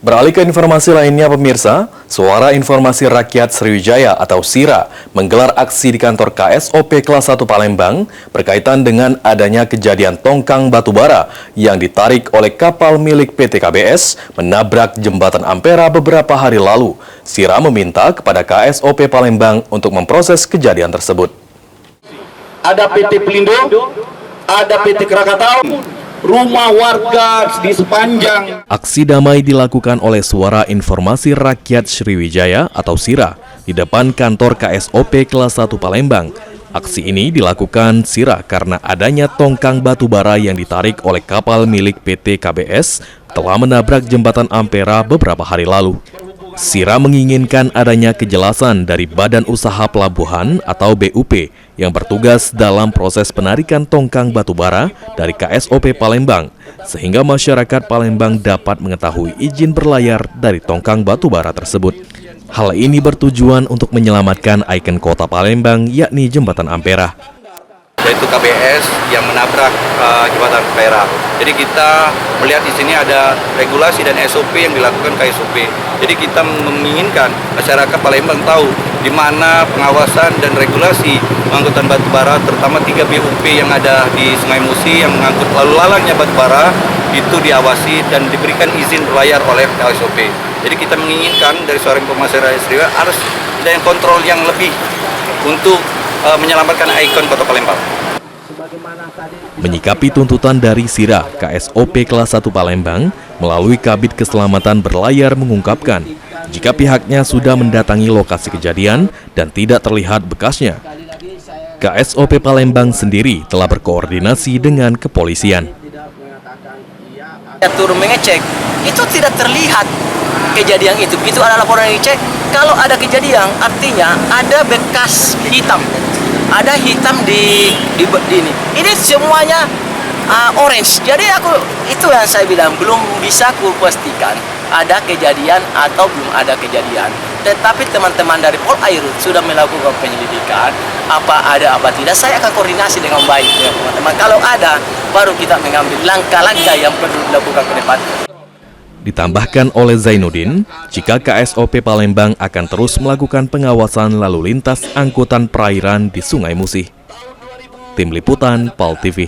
Beralih ke informasi lainnya pemirsa, Suara Informasi Rakyat Sriwijaya atau SIRA menggelar aksi di kantor KSOP Kelas 1 Palembang berkaitan dengan adanya kejadian tongkang batubara yang ditarik oleh kapal milik PT KBS menabrak jembatan Ampera beberapa hari lalu. SIRA meminta kepada KSOP Palembang untuk memproses kejadian tersebut. Ada PT Pelindo, ada PT Krakatau, rumah warga di sepanjang. Aksi damai dilakukan oleh Suara Informasi Rakyat Sriwijaya atau SIRA di depan kantor KSOP Kelas 1 Palembang. Aksi ini dilakukan SIRA karena adanya tongkang batubara yang ditarik oleh kapal milik PT KBS telah menabrak jembatan Ampera beberapa hari lalu. SIRA menginginkan adanya kejelasan dari Badan Usaha Pelabuhan atau BUP yang bertugas dalam proses penarikan tongkang batubara dari KSOP Palembang, sehingga masyarakat Palembang dapat mengetahui izin berlayar dari tongkang batubara tersebut. Hal ini bertujuan untuk menyelamatkan ikon kota Palembang, yakni jembatan Ampera. Yaitu KBS yang menabrak jembatan Ampera. Jadi kita melihat di sini ada regulasi dan SOP yang dilakukan KSOP. Jadi kita menginginkan masyarakat Palembang tahu di mana pengawasan dan regulasi pengangkutan batubara, terutama 3 BUP yang ada di Sungai Musi yang mengangkut lalu lalangnya batubara itu diawasi dan diberikan izin berlayar oleh KSOP. Jadi kita menginginkan dari Suara Informasi Rakyat Sriwijaya harus ada yang kontrol yang lebih untuk menyelamatkan ikon kota Palembang. Menyikapi tuntutan dari SIRA, KSOP Kelas 1 Palembang melalui Kabid Keselamatan Berlayar mengungkapkan jika pihaknya sudah mendatangi lokasi kejadian dan tidak terlihat bekasnya. KSOP Palembang sendiri telah berkoordinasi dengan kepolisian. Turun mengecek, itu tidak terlihat kejadian itu. Itu ada laporan yang dicek. Kalau ada kejadian, artinya ada bekas hitam. Ada hitam di ini. Ini semuanya orange. Jadi itu yang saya bilang belum bisa kupastikan ada kejadian atau belum ada kejadian. Tetapi teman-teman dari Polairut sudah melakukan penyelidikan apa ada apa tidak. Saya akan koordinasi dengan baik dengan teman-teman. Kalau ada, baru kita mengambil langkah-langkah yang perlu dilakukan ke depan. Ditambahkan oleh Zainuddin, jika KSOP Palembang akan terus melakukan pengawasan lalu lintas angkutan perairan di Sungai Musi. Tim Liputan PAL TV.